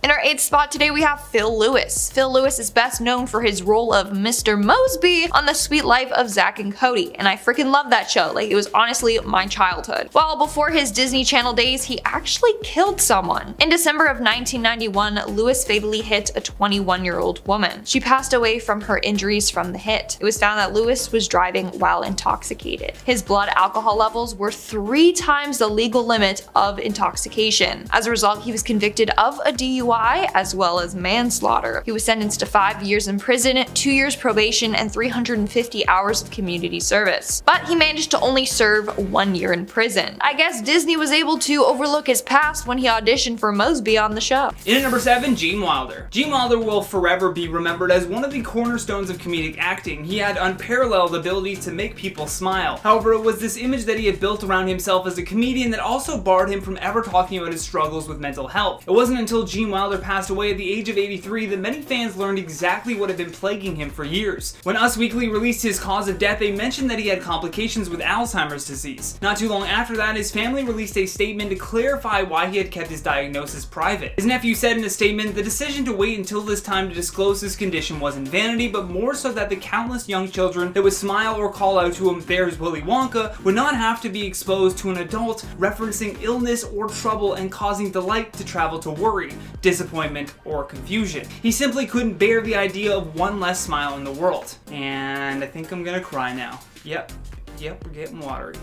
In our 8th spot today we have Phill Lewis. Phill Lewis is best known for his role of Mr. Mosby on The Sweet Life of Zack and Cody, and I freaking love that show. Like, it was honestly my childhood. Well, before his Disney Channel days, he actually killed someone. In December of 1991, Lewis fatally hit a 21-year-old woman. She passed away from her injuries from the hit. It was found that Lewis was driving while intoxicated. His blood alcohol levels were 3 times the legal limit of intoxication. As a result, he was convicted of a DUI as well as manslaughter. He was sentenced to 5 years in prison, 2 years probation, and 350 hours of community service. But he managed to only serve 1 year in prison. I guess Disney was able to overlook his past when he auditioned for Mosby on the show. In at number 7, Gene Wilder. Gene Wilder will forever be remembered as one of the cornerstones of comedic acting. He had unparalleled abilities to make people smile. However, it was this image that he had built around himself as a comedian that also barred him from ever talking about his struggles with mental health. It wasn't until Gene Wilder passed away at the age of 83 that many fans learned exactly what had been plaguing him for years. When Us Weekly released his cause of death, they mentioned that he had complications with Alzheimer's disease. Not too long after that, his family released a statement to clarify why he had kept his diagnosis private. His nephew said in a statement, "The decision to wait until this time to disclose his condition wasn't vanity, but more so that the countless young children that would smile or call out to him, 'There's Willy Wonka,' would not have to be exposed to an adult referencing illness or trouble and causing delight to travel to worry, disappointment, or confusion. He simply couldn't bear the idea of one less smile in the world." And I think I'm gonna cry now. Yep, we're getting watery.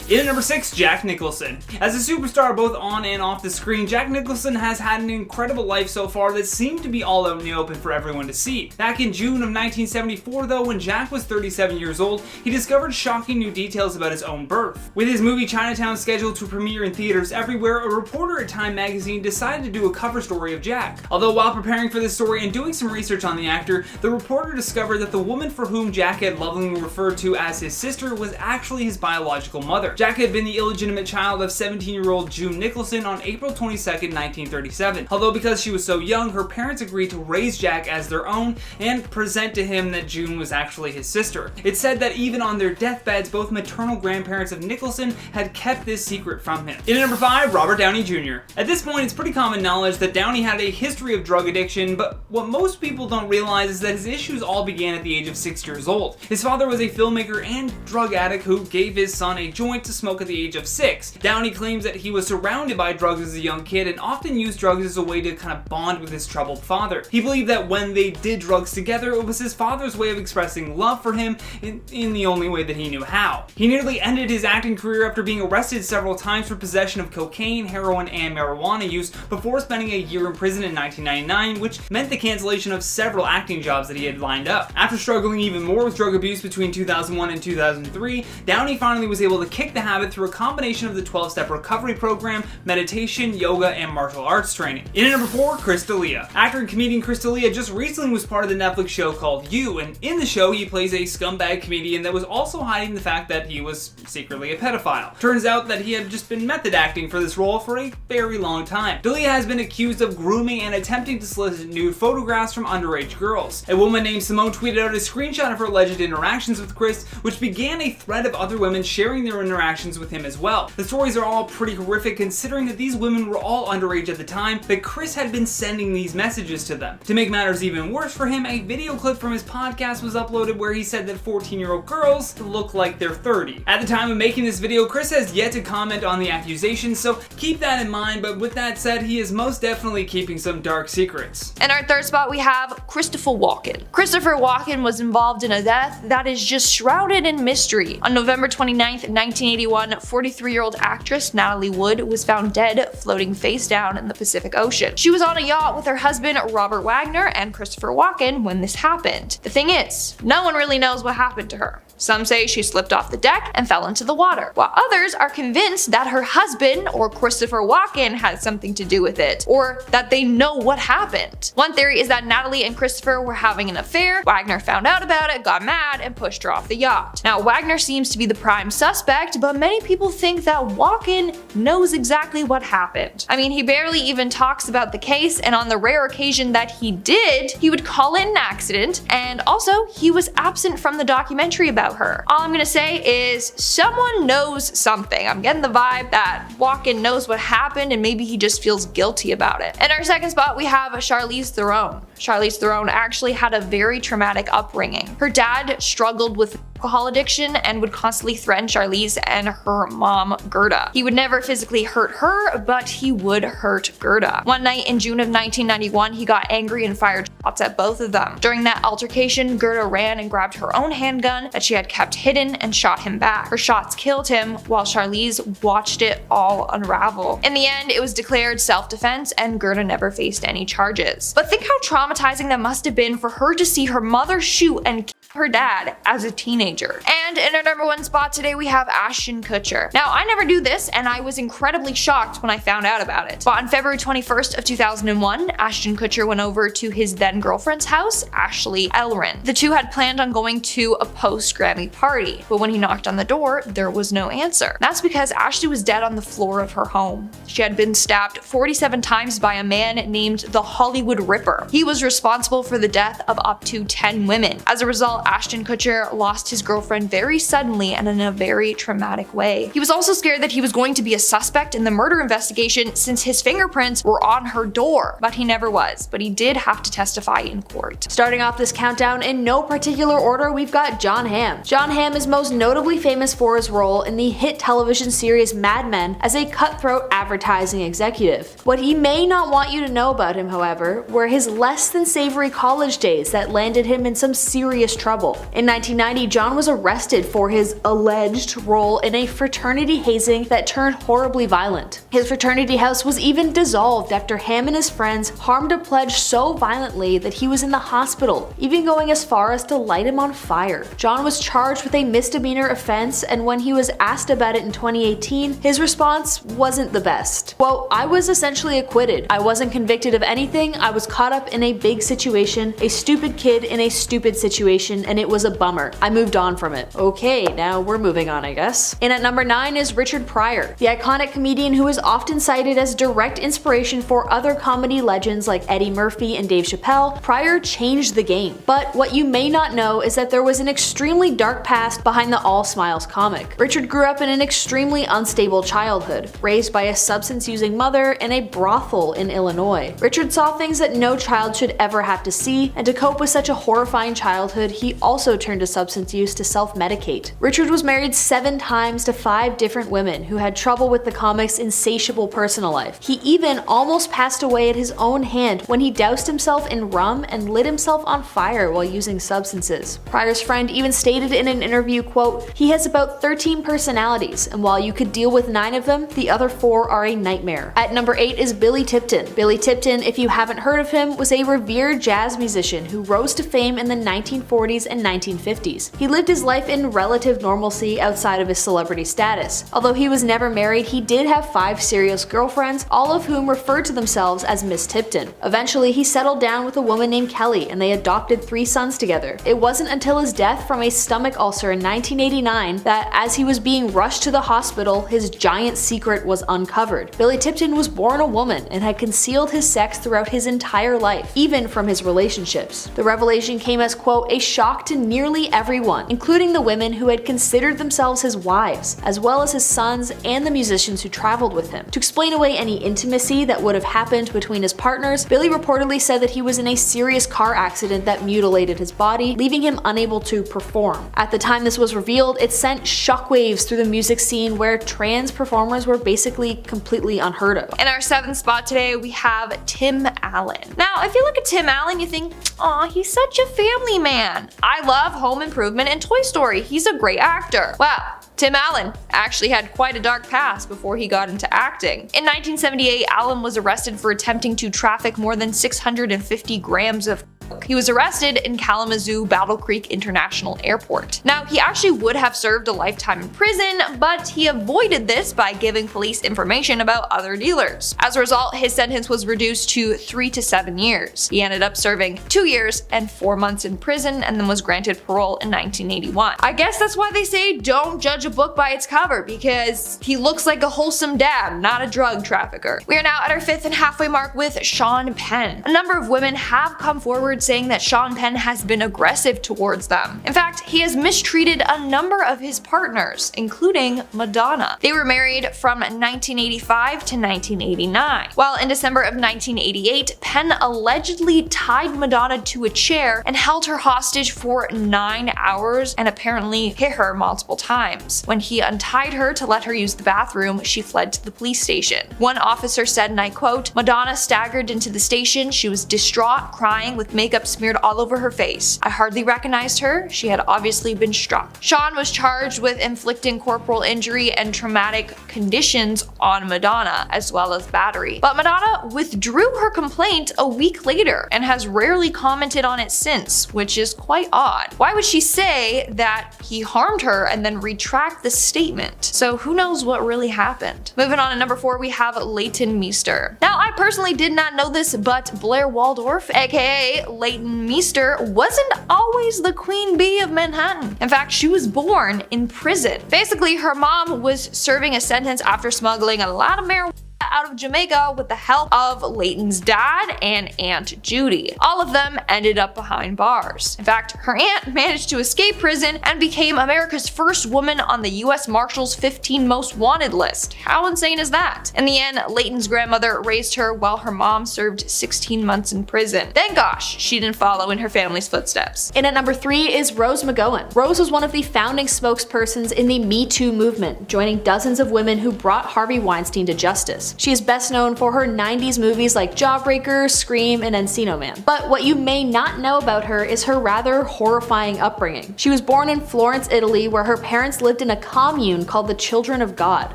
In at number 6, Jack Nicholson. As a superstar both on and off the screen, Jack Nicholson has had an incredible life so far that seemed to be all out in the open for everyone to see. Back in June of 1974 though, when Jack was 37 years old, he discovered shocking new details about his own birth. With his movie Chinatown scheduled to premiere in theaters everywhere, a reporter at Time magazine decided to do a cover story of Jack. Although while preparing for this story and doing some research on the actor, the reporter discovered that the woman for whom Jack had lovingly referred to as his sister was actually his biological mother. Jack had been the illegitimate child of 17-year-old June Nicholson on April 22nd, 1937. Although because she was so young, her parents agreed to raise Jack as their own and present to him that June was actually his sister. It's said that even on their deathbeds, both maternal grandparents of Nicholson had kept this secret from him. In at number 5, Robert Downey Jr. At this point, it's pretty common knowledge that Downey had a history of drug addiction, but what most people don't realize is that his issues all began at the age of 6 years old. His father was a filmmaker and drug addict who gave his son a joint to smoke at the age of 6. Downey claims that he was surrounded by drugs as a young kid and often used drugs as a way to kind of bond with his troubled father. He believed that when they did drugs together, it was his father's way of expressing love for him in the only way that he knew how. He nearly ended his acting career after being arrested several times for possession of cocaine, heroin, and marijuana use before spending a year in prison in 1999, which meant the cancellation of several acting jobs that he had lined up. After struggling even more with drug abuse between 2001 and 2003, Downey finally was able to kick the habit through a combination of the 12-step recovery program, meditation, yoga, and martial arts training. In at number 4, Chris D'Elia. Actor and comedian Chris D'Elia just recently was part of the Netflix show called You, and in the show he plays a scumbag comedian that was also hiding the fact that he was secretly a pedophile. Turns out that he had just been method acting for this role for a very long time. D'Elia has been accused of grooming and attempting to solicit nude photographs from underage girls. A woman named Simone tweeted out a screenshot of her alleged interactions with Chris, which began a thread of other women sharing their interactions with him as well. The stories are all pretty horrific considering that these women were all underage at the time that Chris had been sending these messages to them. To make matters even worse for him, a video clip from his podcast was uploaded where he said that 14-year-old girls look like they're 30. At the time of making this video, Chris has yet to comment on the accusations, so keep that in mind, but with that said, he is most definitely keeping some dark secrets. In our 3rd spot, we have Christopher Walken. Christopher Walken was involved in a death that is just shrouded in mystery. On November 29th, 1981, 43-year-old actress Natalie Wood was found dead floating face down in the Pacific Ocean. She was on a yacht with her husband Robert Wagner and Christopher Walken when this happened. The thing is, no one really knows what happened to her. Some say she slipped off the deck and fell into the water, while others are convinced that her husband or Christopher Walken had something to do with it, or that they know what happened. One theory is that Natalie and Christopher were having an affair, Wagner found out about it, got mad, and pushed her off the yacht. Now, Wagner seems to be the prime suspect, but many people think that Walken knows exactly what happened. I mean, he barely even talks about the case, and on the rare occasion that he did, he would call it an accident, and also he was absent from the documentary about about her. All I'm gonna say is someone knows something. I'm getting the vibe that Walken knows what happened and maybe he just feels guilty about it. In our second spot, we have Charlize Theron. Charlize Theron actually had a very traumatic upbringing. Her dad struggled with alcohol addiction and would constantly threaten Charlize and her mom, Gerda. He would never physically hurt her, but he would hurt Gerda. One night in June of 1991, he got angry and fired shots at both of them. During that altercation, Gerda ran and grabbed her own handgun that she had kept hidden and shot him back. Her shots killed him while Charlize watched it all unravel. In the end, it was declared self-defense and Gerda never faced any charges. But think how traumatizing that must have been for her to see her mother shoot and kill her dad as a teenager. And in our number one spot today, we have Ashton Kutcher. Now, I never knew this, and I was incredibly shocked when I found out about it. But on February 21st of 2001, Ashton Kutcher went over to his then girlfriend's house, Ashley Elrin. The two had planned on going to a post-Grammy party, but when he knocked on the door, there was no answer. That's because Ashley was dead on the floor of her home. She had been stabbed 47 times by a man named the Hollywood Ripper. He was responsible for the death of up to 10 women. As a result, Ashton Kutcher lost his girlfriend very suddenly and in a very traumatic way. He was also scared that he was going to be a suspect in the murder investigation since his fingerprints were on her door, but he never was, but he did have to testify in court. Starting off this countdown in no particular order, we've got Jon Hamm. Jon Hamm is most notably famous for his role in the hit television series Mad Men as a cutthroat advertising executive. What he may not want you to know about him, however, were his less than savory college days that landed him in some serious trouble. In 1990, Jon was arrested for his alleged role in a fraternity hazing that turned horribly violent. His fraternity house was even dissolved after Hamm and his friends harmed a pledge so violently that he was in the hospital, even going as far as to light him on fire. Jon was charged with a misdemeanor offense, and when he was asked about it in 2018, his response wasn't the best. Quote, "I was essentially acquitted. I wasn't convicted of anything. I was caught up in a big situation, a stupid kid in a stupid situation, and it was a bummer. I moved on from it." Okay, now we're moving on, I guess. And at number 9 is Richard Pryor, the iconic comedian who is often cited as direct inspiration for other comedy legends like Eddie Murphy and Dave Chappelle. Pryor changed the game. But what you may not know is that there was an extremely dark past behind the All Smiles comic. Richard grew up in an extremely unstable childhood, raised by a substance-using mother in a brothel in Illinois. Richard saw things that no child should ever have to see, and to cope with such a horrifying childhood, he also turned to substance use to self-medicate. Richard was married 7 times to 5 different women who had trouble with the comic's insatiable personal life. He even almost passed away at his own hand when he doused himself in rum and lit himself on fire while using substances. Pryor's friend even stated in an interview, quote, "He has about 13 personalities, and while you could deal with 9 of them, the other 4 are a nightmare." At number 8 is Billy Tipton. Billy Tipton, if you haven't heard of him, was a revered jazz musician who rose to fame in the 1940s and 1950s. He lived his life in relative normalcy outside of his celebrity status. Although he was never married, he did have 5 serious girlfriends, all of whom referred to themselves as Miss Tipton. Eventually, he settled down with a woman named Kelly, and they adopted 3 sons together. It wasn't until his death from a stomach ulcer in 1989 that, as he was being rushed to the hospital, his giant secret was uncovered. Billy Tipton was born a woman and had concealed his sex throughout his entire life, even from his relationships. The revelation came as, quote, "a shock to nearly everyone, including the women who had considered themselves his wives, as well as his sons and the musicians who traveled with him." To explain away any intimacy that would have happened between his partners, Billy reportedly said that he was in a serious car accident that mutilated his body, leaving him unable to perform. At the time this was revealed, it sent shockwaves through the music scene where trans performers were basically completely unheard of. In our 7th spot today, we have Tim Allen. Now, if you look at Tim Allen, you think, aw, he's such a family man. I love Home Improvement and Toy Story. He's a great actor. Wow. Tim Allen actually had quite a dark past before he got into acting. In 1978, Allen was arrested for attempting to traffic more than 650 grams of coke. He was arrested in Kalamazoo Battle Creek International Airport. Now, he actually would have served a lifetime in prison, but he avoided this by giving police information about other dealers. As a result, his sentence was reduced to 3 to 7 years. He ended up serving 2 years and 4 months in prison and then was granted parole in 1981. I guess that's why they say don't judge a book by its cover, because he looks like a wholesome dad, not a drug trafficker. We are now at our 5th and halfway mark with Sean Penn. A number of women have come forward saying saying that Sean Penn has been aggressive towards them. In fact, he has mistreated a number of his partners, including Madonna. They were married from 1985 to 1989. While in December of 1988, Penn allegedly tied Madonna to a chair and held her hostage for 9 hours and apparently hit her multiple times. When he untied her to let her use the bathroom, she fled to the police station. One officer said, and I quote, "Madonna staggered into the station. She was distraught, crying, with makeup smeared all over her face. I hardly recognized her. She had obviously been struck." Sean was charged with inflicting corporal injury and traumatic conditions on Madonna, as well as battery. But Madonna withdrew her complaint a week later and has rarely commented on it since, which is quite odd. Why would she say that he harmed her and then retract the statement? So who knows what really happened. Moving on to number 4, we have Leighton Meester. Now, I personally did not know this, but Blair Waldorf, aka Leighton Meester, wasn't always the queen bee of Manhattan. In fact, she was born in prison. Basically, her mom was serving a sentence after smuggling a lot of marijuana out of Jamaica with the help of Leighton's dad and Aunt Judy. All of them ended up behind bars. In fact, her aunt managed to escape prison and became America's first woman on the US Marshals 15 Most Wanted list. How insane is that? In the end, Leighton's grandmother raised her while her mom served 16 months in prison. Thank gosh she didn't follow in her family's footsteps. In at number 3 is Rose McGowan. Rose was one of the founding spokespersons in the Me Too movement, joining dozens of women who brought Harvey Weinstein to justice. She is best known for her 90s movies like Jawbreaker, Scream, and Encino Man. But what you may not know about her is her rather horrifying upbringing. She was born in Florence, Italy, where her parents lived in a commune called the Children of God.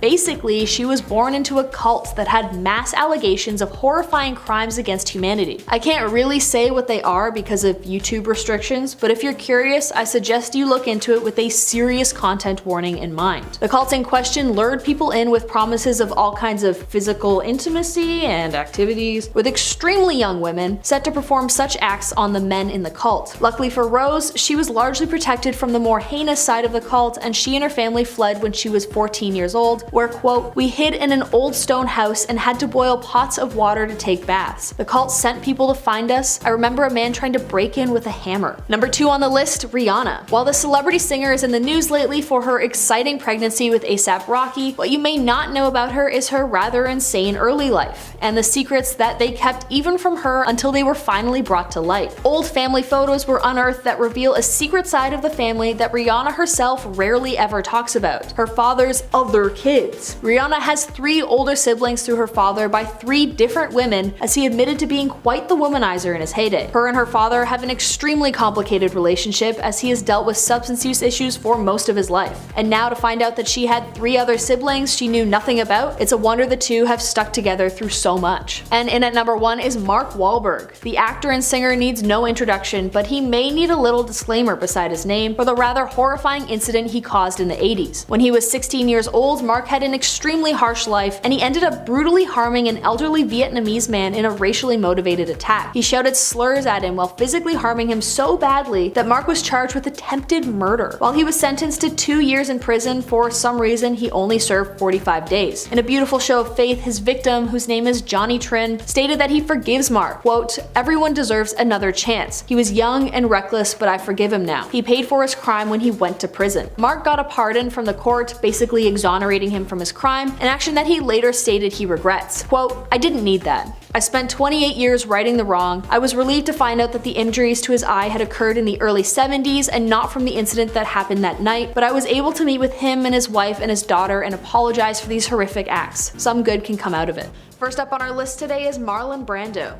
Basically, she was born into a cult that had mass allegations of horrifying crimes against humanity. I can't really say what they are because of YouTube restrictions, but if you're curious, I suggest you look into it with a serious content warning in mind. The cult in question lured people in with promises of all kinds of physical intimacy and activities with extremely young women set to perform such acts on the men in the cult. Luckily for Rose, she was largely protected from the more heinous side of the cult, and she and her family fled when she was 14 years old, where, quote, "We hid in an old stone house and had to boil pots of water to take baths. The cult sent people to find us. I remember a man trying to break in with a hammer." Number 2 on the list, Rihanna. While the celebrity singer is in the news lately for her exciting pregnancy with A$AP Rocky, what you may not know about her is her rather insane early life, and the secrets that they kept even from her until they were finally brought to light. Old family photos were unearthed that reveal a secret side of the family that Rihanna herself rarely ever talks about: her father's other kids. Rihanna has 3 older siblings through her father by 3 different women, as he admitted to being quite the womanizer in his heyday. Her and her father have an extremely complicated relationship, as he has dealt with substance use issues for most of his life. And now to find out that she had 3 other siblings she knew nothing about, it's a wonder the two have stuck together through so much. And in at number 1 is Mark Wahlberg. The actor and singer needs no introduction, but he may need a little disclaimer beside his name for the rather horrifying incident he caused in the 80s. When he was 16 years old, Mark had an extremely harsh life, and he ended up brutally harming an elderly Vietnamese man in a racially motivated attack. He shouted slurs at him while physically harming him so badly that Mark was charged with attempted murder. While he was sentenced to 2 years in prison, for some reason he only served 45 days. In a beautiful show of faith, his victim, whose name is Johnny Trin, stated that he forgives Mark. Quote, "Everyone deserves another chance. He was young and reckless, but I forgive him now. He paid for his crime when he went to prison." Mark got a pardon from the court, basically exonerating him from his crime, an action that he later stated he regrets. Quote, "I didn't need that. I spent 28 years righting the wrong. I was relieved to find out that the injuries to his eye had occurred in the early 70s and not from the incident that happened that night, but I was able to meet with him and his wife and his daughter and apologize for these horrific acts. Some good can come out of it." First up on our list today is Marlon Brando.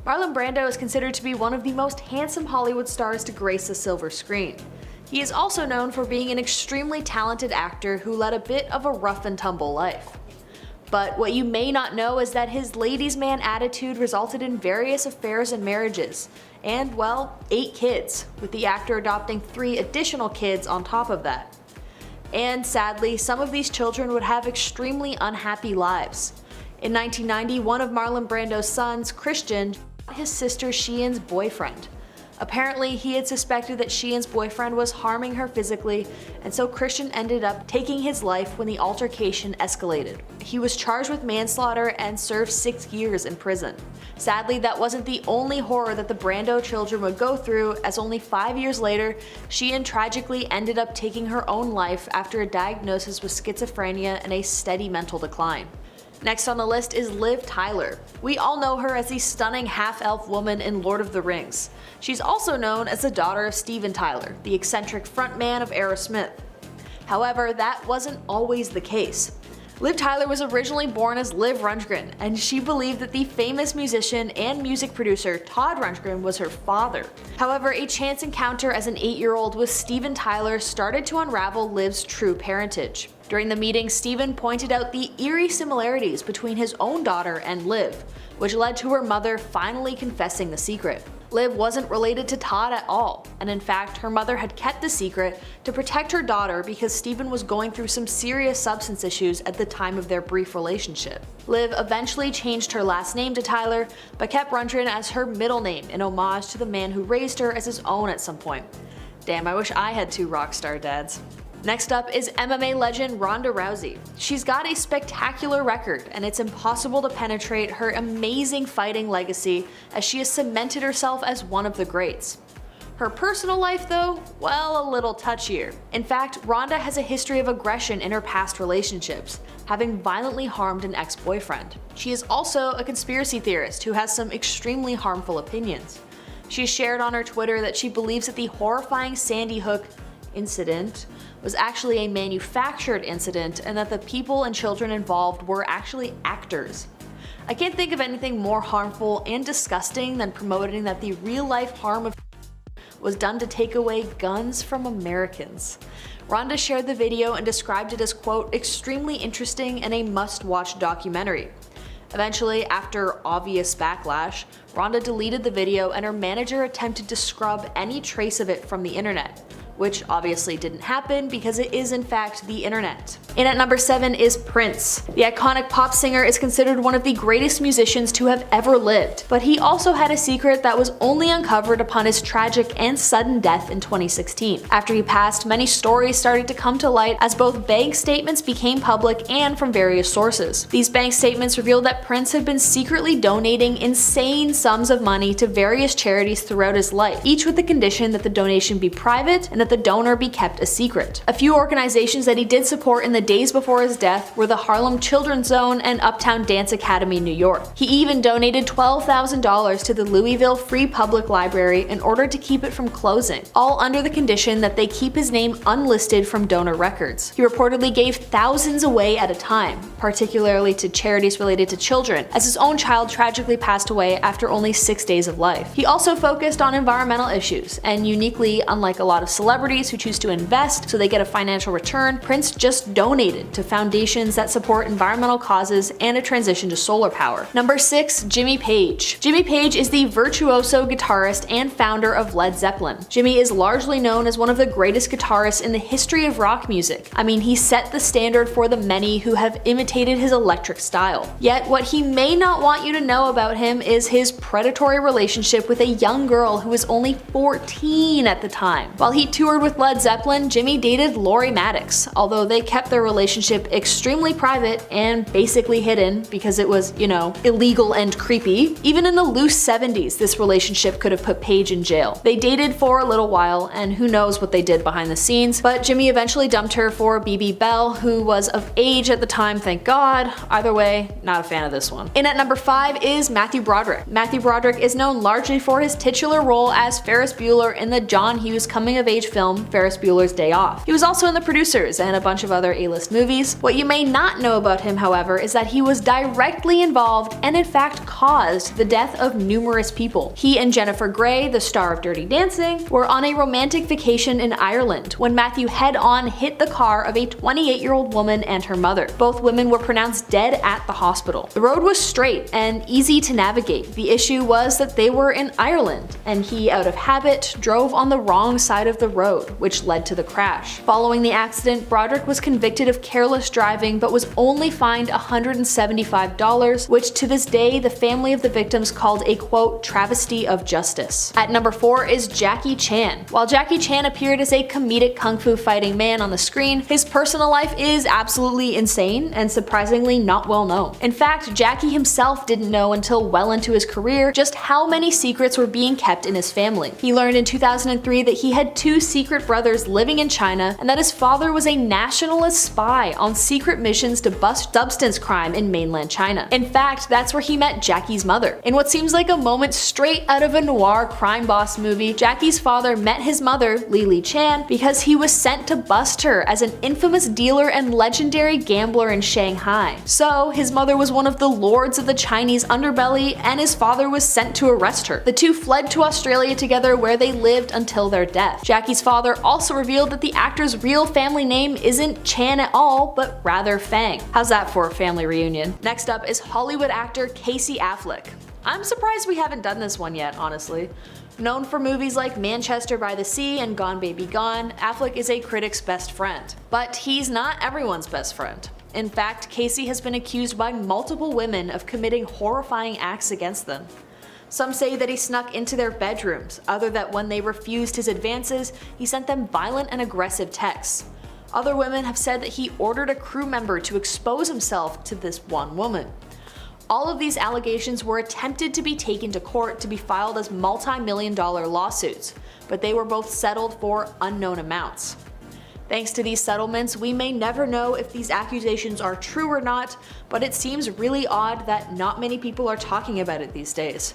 Marlon Brando is considered to be one of the most handsome Hollywood stars to grace the silver screen. He is also known for being an extremely talented actor who led a bit of a rough and tumble life. But what you may not know is that his ladies' man attitude resulted in various affairs and marriages, and, well, 8 kids, with the actor adopting 3 additional kids on top of that. And sadly, some of these children would have extremely unhappy lives. In 1990, one of Marlon Brando's sons, Christian, his sister Sheehan's boyfriend. Apparently, he had suspected that Sheehan's boyfriend was harming her physically, and so Christian ended up taking his life when the altercation escalated. He was charged with manslaughter and served 6 years in prison. Sadly, that wasn't the only horror that the Brando children would go through, as only 5 years later, Sheehan tragically ended up taking her own life after a diagnosis with schizophrenia and a steady mental decline. Next on the list is Liv Tyler. We all know her as the stunning half-elf woman in Lord of the Rings. She's also known as the daughter of Steven Tyler, the eccentric frontman of Aerosmith. However, that wasn't always the case. Liv Tyler was originally born as Liv Rundgren, and she believed that the famous musician and music producer Todd Rundgren was her father. However, a chance encounter as an 8-year-old with Steven Tyler started to unravel Liv's true parentage. During the meeting, Steven pointed out the eerie similarities between his own daughter and Liv, which led to her mother finally confessing the secret. Liv wasn't related to Todd at all, and in fact, her mother had kept the secret to protect her daughter because Steven was going through some serious substance issues at the time of their brief relationship. Liv eventually changed her last name to Tyler, but kept Rundgren as her middle name in homage to the man who raised her as his own at some point. Damn, I wish I had 2 rock star dads. Next up is MMA legend Ronda Rousey. She's got a spectacular record, and it's impossible to penetrate her amazing fighting legacy as she has cemented herself as one of the greats. Her personal life though, well, a little touchier. In fact, Ronda has a history of aggression in her past relationships, having violently harmed an ex-boyfriend. She is also a conspiracy theorist who has some extremely harmful opinions. She shared on her Twitter that she believes that the horrifying Sandy Hook incident was actually a manufactured incident and that the people and children involved were actually actors. I can't think of anything more harmful and disgusting than promoting that the real-life harm of was done to take away guns from Americans. Ronda shared the video and described it as, quote, extremely interesting and a must-watch documentary. Eventually, after obvious backlash, Ronda deleted the video and her manager attempted to scrub any trace of it from the internet, which obviously didn't happen because it is in fact the internet. In at number 7 is Prince. The iconic pop singer is considered one of the greatest musicians to have ever lived, but he also had a secret that was only uncovered upon his tragic and sudden death in 2016. After he passed, many stories started to come to light as both bank statements became public and from various sources. These bank statements revealed that Prince had been secretly donating insane sums of money to various charities throughout his life, each with the condition that the donation be private and that the donor be kept a secret. A few organizations that he did support in the days before his death were the Harlem Children's Zone and Uptown Dance Academy, New York. He even donated $12,000 to the Louisville Free Public Library in order to keep it from closing, all under the condition that they keep his name unlisted from donor records. He reportedly gave thousands away at a time, particularly to charities related to children, as his own child tragically passed away after only 6 days of life. He also focused on environmental issues, and uniquely, unlike a lot of celebrities who choose to invest so they get a financial return, Prince just donated to foundations that support environmental causes and a transition to solar power. Number 6, Jimmy Page. Jimmy Page is the virtuoso guitarist and founder of Led Zeppelin. Jimmy is largely known as one of the greatest guitarists in the history of rock music. I mean, he set the standard for the many who have imitated his electric style. Yet, what he may not want you to know about him is his predatory relationship with a young girl who was only 14 at the time. While he toured with Led Zeppelin, Jimmy dated Lori Maddox, although they kept their relationship extremely private and basically hidden because it was, you know, illegal and creepy. Even in the loose 70s, this relationship could have put Page in jail. They dated for a little while, and who knows what they did behind the scenes, but Jimmy eventually dumped her for BB Bell, who was of age at the time, thank God. Either way, not a fan of this one. In at number 5 is Matthew Broderick. Matthew Broderick is known largely for his titular role as Ferris Bueller in the John Hughes coming-of-age film Ferris Bueller's Day Off. He was also in The Producers and a bunch of other A-list movies. What you may not know about him, however, is that he was directly involved and in fact caused the death of numerous people. He and Jennifer Grey, the star of Dirty Dancing, were on a romantic vacation in Ireland when Matthew head-on hit the car of a 28-year-old woman and her mother. Both women were pronounced dead at the hospital. The road was straight and easy to navigate. The issue was that they were in Ireland, and he, out of habit, drove on the wrong side of the road road, which led to the crash. Following the accident, Broderick was convicted of careless driving but was only fined $175, which to this day the family of the victims called a quote travesty of justice. At number 4 is Jackie Chan. While Jackie Chan appeared as a comedic kung fu fighting man on the screen, his personal life is absolutely insane and surprisingly not well known. In fact, Jackie himself didn't know until well into his career just how many secrets were being kept in his family. He learned in 2003 that he had 2 secret brothers living in China and that his father was a nationalist spy on secret missions to bust substance crime in mainland China. In fact, that's where he met Jackie's mother. In what seems like a moment straight out of a noir crime boss movie, Jackie's father met his mother, Li Chan, because he was sent to bust her as an infamous dealer and legendary gambler in Shanghai. So, his mother was one of the lords of the Chinese underbelly, and his father was sent to arrest her. The two fled to Australia together, where they lived until their death. Jackie's father also revealed that the actor's real family name isn't Chan at all, but rather Fang. How's that for a family reunion? Next up is Hollywood actor Casey Affleck. I'm surprised we haven't done this one yet, honestly. Known for movies like Manchester by the Sea and Gone Baby Gone, Affleck is a critic's best friend. But he's not everyone's best friend. In fact, Casey has been accused by multiple women of committing horrifying acts against them. Some say that he snuck into their bedrooms, others that when they refused his advances, he sent them violent and aggressive texts. Other women have said that he ordered a crew member to expose himself to this one woman. All of these allegations were attempted to be taken to court to be filed as multi-million-dollar lawsuits, but they were both settled for unknown amounts. Thanks to these settlements, we may never know if these accusations are true or not, but it seems really odd that not many people are talking about it these days.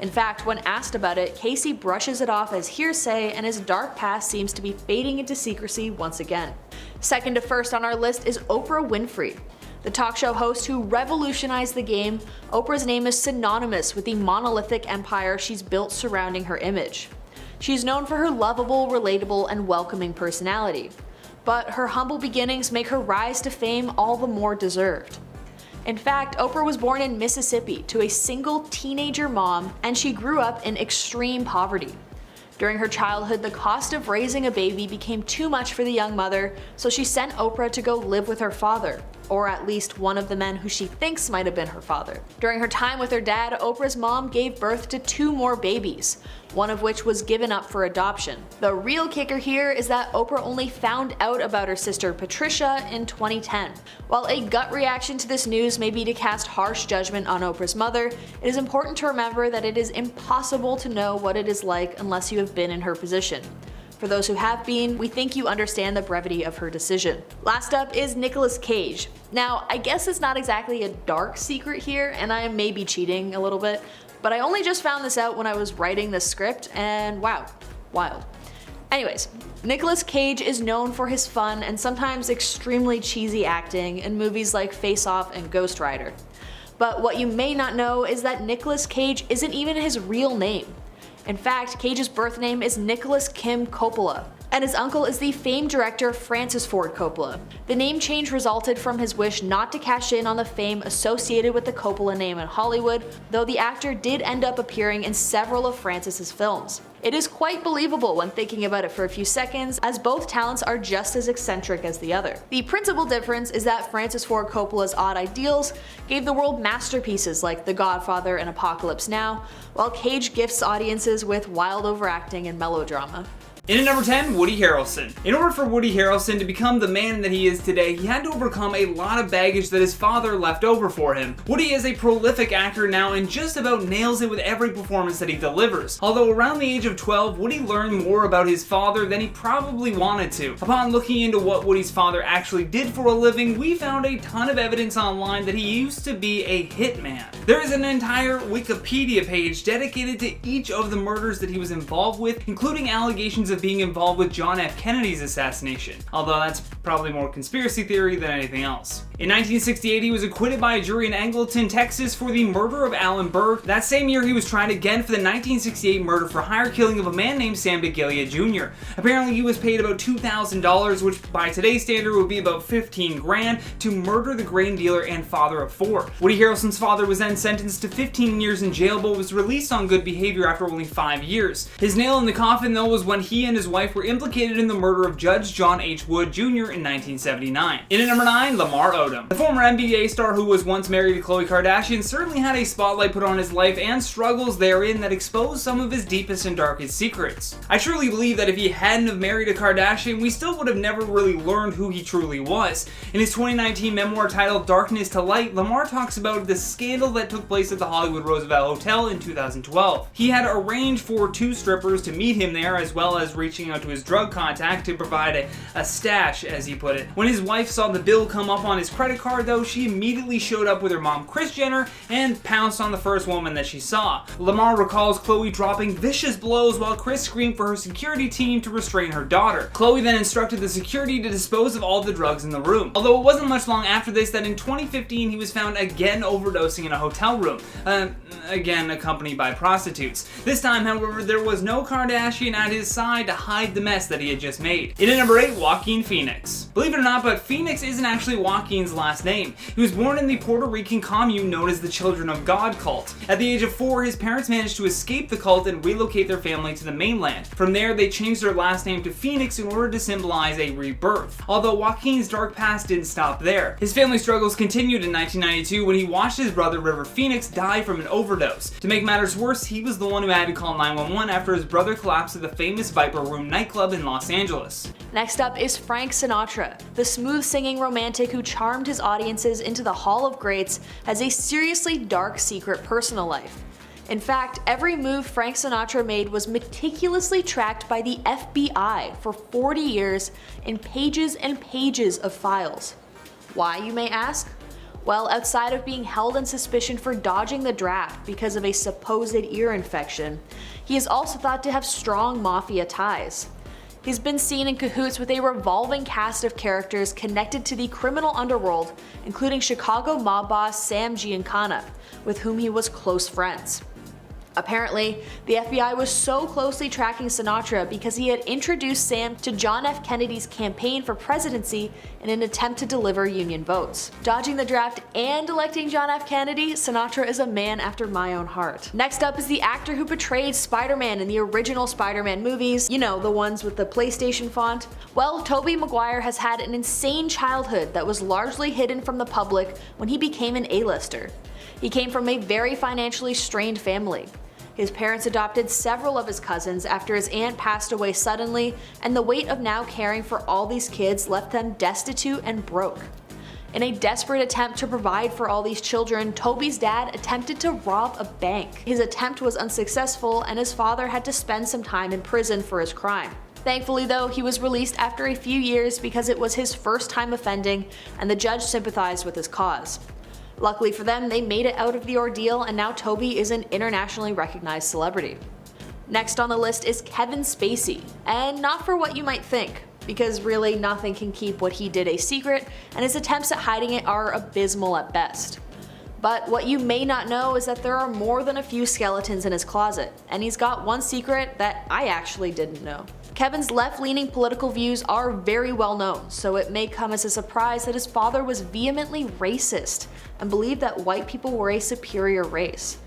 In fact, when asked about it, Casey brushes it off as hearsay, and his dark past seems to be fading into secrecy once again. Second to first on our list is Oprah Winfrey. The talk show host who revolutionized the game, Oprah's name is synonymous with the monolithic empire she's built surrounding her image. She's known for her lovable, relatable, and welcoming personality. But her humble beginnings make her rise to fame all the more deserved. In fact, Oprah was born in Mississippi to a single teenager mom, and she grew up in extreme poverty. During her childhood, the cost of raising a baby became too much for the young mother, so she sent Oprah to go live with her father, or at least one of the men who she thinks might have been her father. During her time with her dad, Oprah's mom gave birth to 2 more babies, one of which was given up for adoption. The real kicker here is that Oprah only found out about her sister Patricia in 2010. While a gut reaction to this news may be to cast harsh judgment on Oprah's mother, it is important to remember that it is impossible to know what it is like unless you have been in her position. For those who have been, we think you understand the brevity of her decision. Last up is Nicolas Cage. Now, I guess it's not exactly a dark secret here, and I may be cheating a little bit, but I only just found this out when I was writing the script, and wow, wild. Anyways, Nicolas Cage is known for his fun and sometimes extremely cheesy acting in movies like Face Off and Ghost Rider. But what you may not know is that Nicolas Cage isn't even his real name. In fact, Cage's birth name is Nicholas Kim Coppola, and his uncle is the famed director Francis Ford Coppola. The name change resulted from his wish not to cash in on the fame associated with the Coppola name in Hollywood, though the actor did end up appearing in several of Francis's films. It is quite believable when thinking about it for a few seconds, as both talents are just as eccentric as the other. The principal difference is that Francis Ford Coppola's odd ideals gave the world masterpieces like The Godfather and Apocalypse Now, while Cage gifts audiences with wild overacting and melodrama. In at number 10, Woody Harrelson. In order for Woody Harrelson to become the man that he is today, he had to overcome a lot of baggage that his father left over for him. Woody is a prolific actor now and just about nails it with every performance that he delivers. Although around the age of 12, Woody learned more about his father than he probably wanted to. Upon looking into what Woody's father actually did for a living, we found a ton of evidence online that he used to be a hitman. There is an entire Wikipedia page dedicated to each of the murders that he was involved with, including allegations of being involved with John F. Kennedy's assassination, although that's probably more conspiracy theory than anything else. In 1968, he was acquitted by a jury in Angleton, Texas for the murder of Alan Burke. That same year, he was tried again for the 1968 murder-for-hire killing of a man named Sam DeGilia Jr. Apparently, he was paid about $2,000, which by today's standard would be about 15 grand, to murder the grain dealer and father of 4. Woody Harrelson's father was then sentenced to 15 years in jail, but was released on good behavior after only 5 years. His nail in the coffin, though, was when he and his wife were implicated in the murder of Judge John H. Wood Jr. in 1979. In at number 9, Lamar Odom. The former NBA star who was once married to Khloe Kardashian certainly had a spotlight put on his life and struggles therein that exposed some of his deepest and darkest secrets. I truly believe that if he hadn't have married a Kardashian, we still would have never really learned who he truly was. In his 2019 memoir titled Darkness to Light, Lamar talks about the scandal that took place at the Hollywood Roosevelt Hotel in 2012. He had arranged for 2 strippers to meet him there, as well as reaching out to his drug contact to provide a stash, as he put it. When his wife saw the bill come up on his credit card, though, she immediately showed up with her mom, Kris Jenner, and pounced on the first woman that she saw. Lamar recalls Khloe dropping vicious blows while Kris screamed for her security team to restrain her daughter. Khloe then instructed the security to dispose of all the drugs in the room. Although it wasn't much long after this that in 2015 he was found again overdosing in a hotel room, again accompanied by prostitutes. This time, however, there was no Kardashian at his side to hide the mess that he had just made. In at number 8, Joaquin Phoenix. Believe it or not, but Phoenix isn't actually Joaquin's last name. He was born in the Puerto Rican commune known as the Children of God cult. At the age of 4, his parents managed to escape the cult and relocate their family to the mainland. From there, they changed their last name to Phoenix in order to symbolize a rebirth. Although Joaquin's dark past didn't stop there. His family struggles continued in 1992 when he watched his brother River Phoenix die from an overdose. To make matters worse, he was the one who had to call 911 after his brother collapsed at the famous Viper Room nightclub in Los Angeles. Next up is Frank Sinatra. The smooth-singing romantic who charmed his audiences into the Hall of Greats has a seriously dark secret personal life. In fact, every move Frank Sinatra made was meticulously tracked by the FBI for 40 years in pages and pages of files. Why, you may ask? Well, outside of being held in suspicion for dodging the draft because of a supposed ear infection, he is also thought to have strong mafia ties. He's been seen in cahoots with a revolving cast of characters connected to the criminal underworld, including Chicago mob boss Sam Giancana, with whom he was close friends. Apparently, the FBI was so closely tracking Sinatra because he had introduced Sam to John F. Kennedy's campaign for presidency in an attempt to deliver Union votes. Dodging the draft and electing John F. Kennedy, Sinatra is a man after my own heart. Next up is the actor who portrayed Spider-Man in the original Spider-Man movies, you know, the ones with the PlayStation font. Well, Tobey Maguire has had an insane childhood that was largely hidden from the public when he became an A-lister. He came from a very financially strained family. His parents adopted several of his cousins after his aunt passed away suddenly, and the weight of now caring for all these kids left them destitute and broke. In a desperate attempt to provide for all these children, Toby's dad attempted to rob a bank. His attempt was unsuccessful, and his father had to spend some time in prison for his crime. Thankfully though, he was released after a few years because it was his first time offending, and the judge sympathized with his cause. Luckily for them, they made it out of the ordeal, and now Toby is an internationally recognized celebrity. Next on the list is Kevin Spacey, and not for what you might think, because really nothing can keep what he did a secret, and his attempts at hiding it are abysmal at best. But what you may not know is that there are more than a few skeletons in his closet, and he's got one secret that I actually didn't know. Kevin's left-leaning political views are very well known, so it may come as a surprise that his father was vehemently racist and believed that white people were a superior race.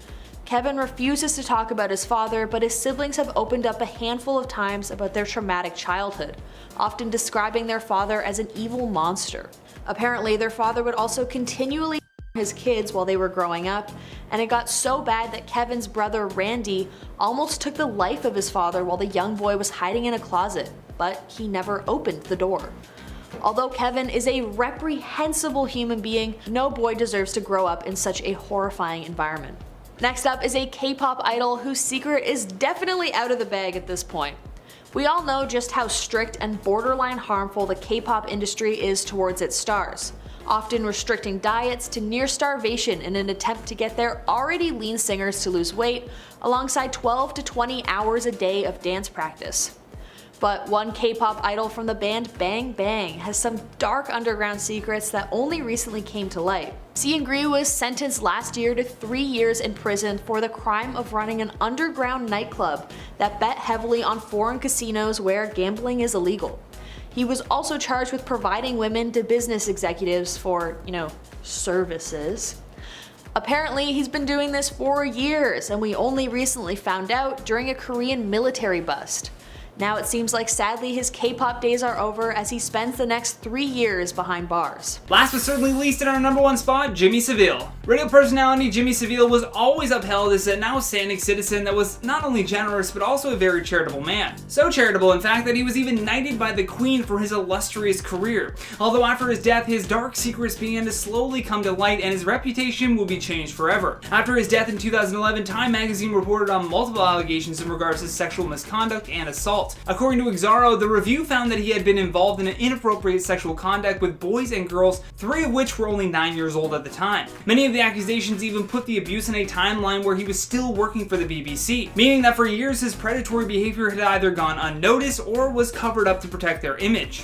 Kevin refuses to talk about his father, but his siblings have opened up a handful of times about their traumatic childhood, often describing their father as an evil monster. Apparently, their father would also continually his kids while they were growing up, and it got so bad that Kevin's brother Randy almost took the life of his father while the young boy was hiding in a closet, but he never opened the door. Although Kevin is a reprehensible human being, no boy deserves to grow up in such a horrifying environment. Next up is a K-pop idol whose secret is definitely out of the bag at this point. We all know just how strict and borderline harmful the K-pop industry is towards its stars, often restricting diets to near starvation in an attempt to get their already lean singers to lose weight, alongside 12 to 20 hours a day of dance practice. But one K-pop idol from the band Bang Bang has some dark underground secrets that only recently came to light. Seungri was sentenced last year to 3 years in prison for the crime of running an underground nightclub that bet heavily on foreign casinos where gambling is illegal. He was also charged with providing women to business executives for, services. Apparently, he's been doing this for years, and we only recently found out during a Korean military bust. Now it seems like sadly his K-pop days are over as he spends the next 3 years behind bars. Last but certainly least in our number 1 spot, Jimmy Savile. Radio personality Jimmy Savile was always upheld as an outstanding citizen that was not only generous but also a very charitable man. So charitable in fact that he was even knighted by the Queen for his illustrious career. Although after his death his dark secrets began to slowly come to light and his reputation will be changed forever. After his death in 2011, Time magazine reported on multiple allegations in regards to sexual misconduct and assault. According to Exaro, the review found that he had been involved in an inappropriate sexual conduct with boys and girls, 3 of which were only 9 years old at the time. Many of the accusations even put the abuse in a timeline where he was still working for the BBC, meaning that for years his predatory behavior had either gone unnoticed or was covered up to protect their image.